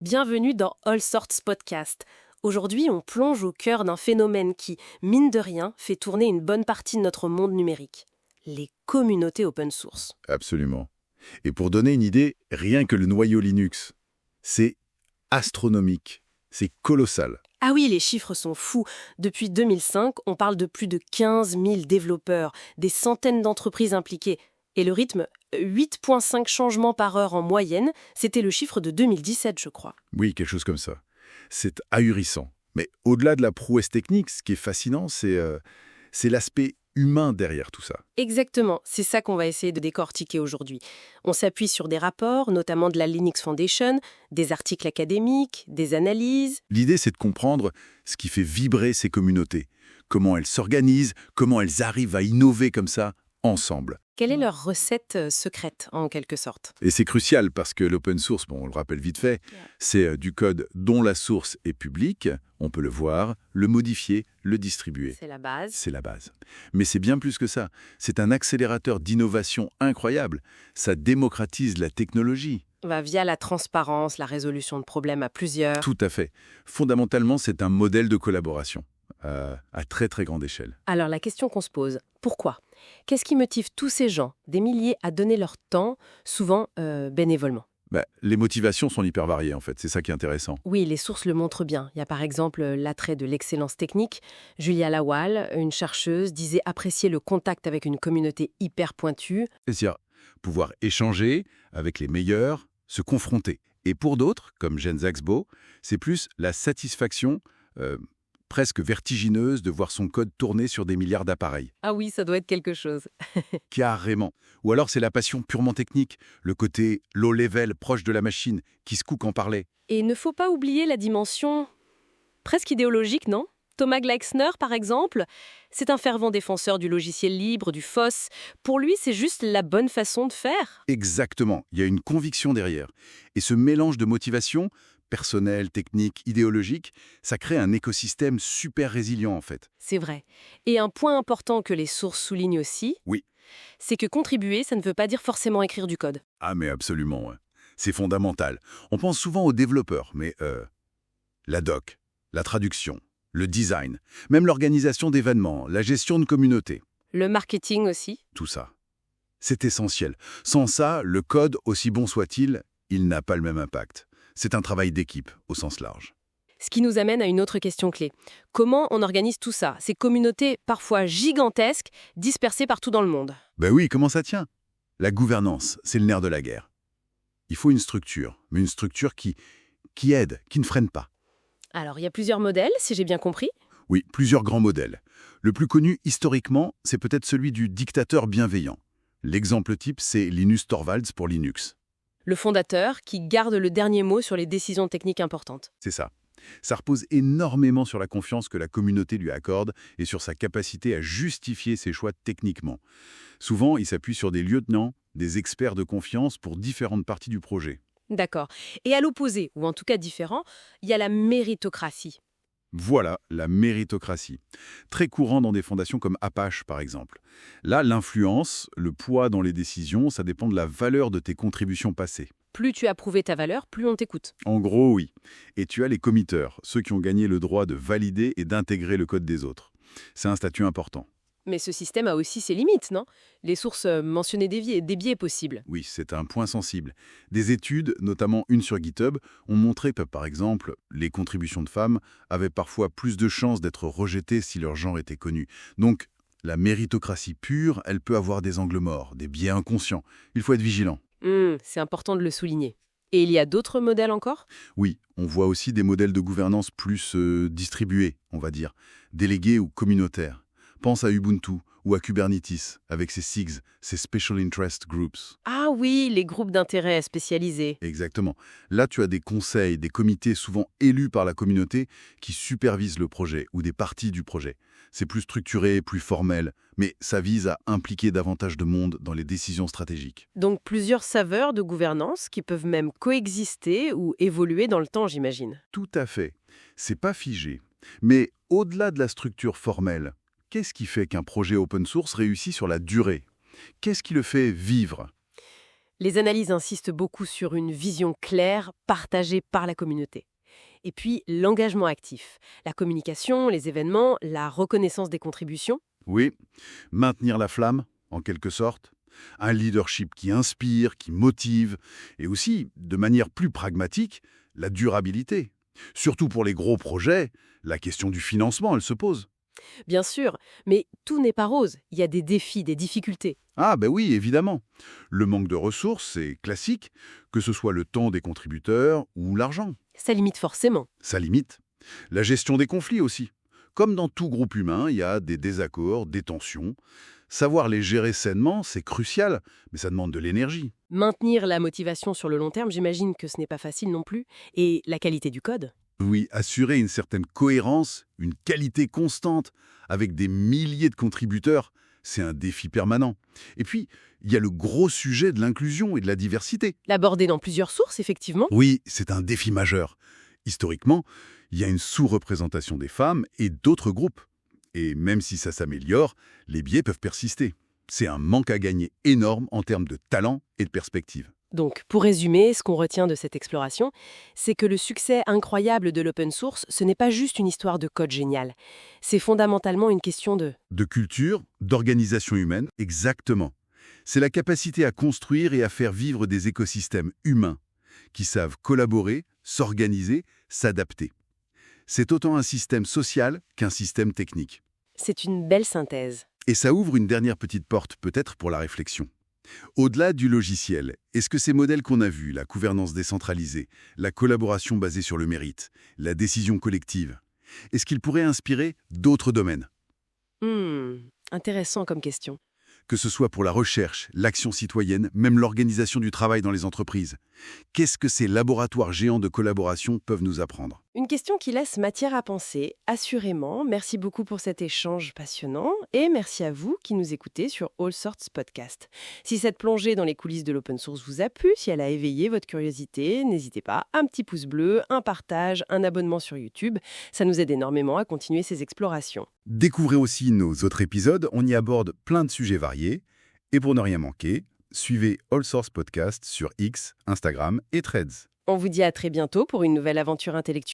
Bienvenue dans All Sorts Podcast. Aujourd'hui, on plonge au cœur d'un phénomène qui, mine de rien, fait tourner une bonne partie de notre monde numérique. Les communautés open source. Absolument. Et pour donner une idée, rien que le noyau Linux, c'est astronomique, c'est colossal. Ah oui, les chiffres sont fous. Depuis 2005, on parle de plus de 15 000 développeurs, des centaines d'entreprises impliquées. Et le rythme, 8,5 changements par heure en moyenne, c'était le chiffre de 2017, je crois. Oui, quelque chose comme ça. C'est ahurissant. Mais au-delà de la prouesse technique, ce qui est fascinant, c'est l'aspect humain derrière tout ça. Exactement, c'est ça qu'on va essayer de décortiquer aujourd'hui. On s'appuie sur des rapports, notamment de la Linux Foundation, des articles académiques, des analyses. L'idée, c'est de comprendre ce qui fait vibrer ces communautés, comment elles s'organisent, comment elles arrivent à innover comme ça, ensemble. Quelle est leur recette secrète, en quelque sorte? Et c'est crucial parce que l'open source, bon, on le rappelle vite fait, c'est du code dont la source est publique, on peut le voir, le modifier, le distribuer. C'est la base. C'est la base. Mais c'est bien plus que ça. C'est un accélérateur d'innovation incroyable. Ça démocratise la technologie. Via la transparence, la résolution de problèmes à plusieurs. Tout à fait. Fondamentalement, c'est un modèle de collaboration à très très grande échelle. Alors la question qu'on se pose, pourquoi? Qu'est-ce qui motive tous ces gens, des milliers, à donner leur temps, souvent bénévolement? Les motivations sont hyper variées en fait, c'est ça qui est intéressant. Oui, les sources le montrent bien. Il y a par exemple l'attrait de l'excellence technique. Julia Lawal, une chercheuse, disait apprécier le contact avec une communauté hyper pointue. C'est-à-dire pouvoir échanger avec les meilleurs, se confronter. Et pour d'autres, comme Jens Axbo, c'est plus la satisfaction presque vertigineuse de voir son code tourner sur des milliards d'appareils. Ah oui, ça doit être quelque chose. Carrément. Ou alors c'est la passion purement technique, le côté low level, proche de la machine, qui se cook en parlait. Et il ne faut pas oublier la dimension presque idéologique, non? Thomas Gleixner, par exemple, c'est un fervent défenseur du logiciel libre, du FOSS. Pour lui, c'est juste la bonne façon de faire. Exactement, il y a une conviction derrière. Et ce mélange de motivation, personnelle, technique, idéologique, ça crée un écosystème super résilient en fait. C'est vrai. Et un point important que les sources soulignent aussi, Oui. c'est que contribuer, ça ne veut pas dire forcément écrire du code. Ah mais absolument, ouais. C'est fondamental. On pense souvent aux développeurs, mais la doc, la traduction, le design, même l'organisation d'événements, la gestion de communauté, Le marketing aussi. tout ça. C'est essentiel. Sans ça, le code, aussi bon soit-il, il n'a pas le même impact. C'est un travail d'équipe, au sens large. Ce qui nous amène à une autre question clé. Comment on organise tout ça? Ces communautés parfois gigantesques, dispersées partout dans le monde. Ben oui, comment ça tient? La gouvernance, c'est le nerf de la guerre. Il faut une structure, mais une structure qui aide, qui ne freine pas. Alors, il y a plusieurs modèles, si j'ai bien compris. Oui, plusieurs grands modèles. Le plus connu historiquement, c'est peut-être celui du dictateur bienveillant. L'exemple type, c'est Linus Torvalds pour Linux. Le fondateur qui garde le dernier mot sur les décisions techniques importantes. C'est ça. Ça repose énormément sur la confiance que la communauté lui accorde et sur sa capacité à justifier ses choix techniquement. Souvent, il s'appuie sur des lieutenants, des experts de confiance pour différentes parties du projet. D'accord. Et à l'opposé, ou en tout cas différent, il y a la méritocratie. Voilà, la méritocratie. Très courant dans des fondations comme Apache, par exemple. Là, l'influence, le poids dans les décisions, ça dépend de la valeur de tes contributions passées. Plus tu as prouvé ta valeur, plus on t'écoute. En gros, oui. Et tu as les committeurs, ceux qui ont gagné le droit de valider et d'intégrer le code des autres. C'est un statut important. Mais ce système a aussi ses limites, non? Les sources mentionnaient des biais possibles. Oui, c'est un point sensible. Des études, notamment une sur GitHub, ont montré que, par exemple, les contributions de femmes avaient parfois plus de chances d'être rejetées si leur genre était connu. Donc, la méritocratie pure, elle peut avoir des angles morts, des biais inconscients. Il faut être vigilant. C'est important de le souligner. Et il y a d'autres modèles encore? Oui, on voit aussi des modèles de gouvernance plus distribués, on va dire, délégués ou communautaires. Pense à Ubuntu ou à Kubernetes, avec ses SIGs, ses Special Interest Groups. Ah oui, les groupes d'intérêt spécialisés. Exactement. Là, tu as des conseils, des comités souvent élus par la communauté qui supervisent le projet ou des parties du projet. C'est plus structuré, plus formel, mais ça vise à impliquer davantage de monde dans les décisions stratégiques. Donc plusieurs saveurs de gouvernance qui peuvent même coexister ou évoluer dans le temps, j'imagine. Tout à fait. C'est pas figé. Mais au-delà de la structure formelle, qu'est-ce qui fait qu'un projet open source réussit sur la durée? Qu'est-ce qui le fait vivre? Les analyses insistent beaucoup sur une vision claire, partagée par la communauté. Et puis, l'engagement actif. La communication, les événements, la reconnaissance des contributions. Oui, maintenir la flamme, en quelque sorte. Un leadership qui inspire, qui motive, et aussi, de manière plus pragmatique, la durabilité. Surtout pour les gros projets, la question du financement, elle se pose. Bien sûr, mais tout n'est pas rose. Il y a des défis, des difficultés. Ah ben oui, évidemment. Le manque de ressources, c'est classique, que ce soit le temps des contributeurs ou l'argent. Ça limite forcément. Ça limite. La gestion des conflits aussi. Comme dans tout groupe humain, il y a des désaccords, des tensions. Savoir les gérer sainement, c'est crucial, mais ça demande de l'énergie. Maintenir la motivation sur le long terme, j'imagine que ce n'est pas facile non plus. Et la qualité du code. Oui, assurer une certaine cohérence, une qualité constante, avec des milliers de contributeurs, c'est un défi permanent. Et puis, il y a le gros sujet de l'inclusion et de la diversité. L'aborder dans plusieurs sources, effectivement. Oui, c'est un défi majeur. Historiquement, il y a une sous-représentation des femmes et d'autres groupes. Et même si ça s'améliore, les biais peuvent persister. C'est un manque à gagner énorme en termes de talent et de perspective. Donc, pour résumer, ce qu'on retient de cette exploration, c'est que le succès incroyable de l'open source, ce n'est pas juste une histoire de code génial. C'est fondamentalement une question de... De culture, d'organisation humaine, exactement. C'est la capacité à construire et à faire vivre des écosystèmes humains qui savent collaborer, s'organiser, s'adapter. C'est autant un système social qu'un système technique. C'est une belle synthèse. Et ça ouvre une dernière petite porte peut-être pour la réflexion. Au-delà du logiciel, est-ce que ces modèles qu'on a vus, la gouvernance décentralisée, la collaboration basée sur le mérite, la décision collective, est-ce qu'ils pourraient inspirer d'autres domaines? Intéressant comme question. Que ce soit pour la recherche, l'action citoyenne, même l'organisation du travail dans les entreprises. Qu'est-ce que ces laboratoires géants de collaboration peuvent nous apprendre? Une question qui laisse matière à penser, assurément. Merci beaucoup pour cet échange passionnant et merci à vous qui nous écoutez sur All Sorts Podcast. Si cette plongée dans les coulisses de l'open source vous a plu, si elle a éveillé votre curiosité, n'hésitez pas, un petit pouce bleu, un partage, un abonnement sur YouTube. Ça nous aide énormément à continuer ces explorations. Découvrez aussi nos autres épisodes, on y aborde plein de sujets variés. Et pour ne rien manquer, suivez All Source Podcast sur X, Instagram et Threads. On vous dit à très bientôt pour une nouvelle aventure intellectuelle.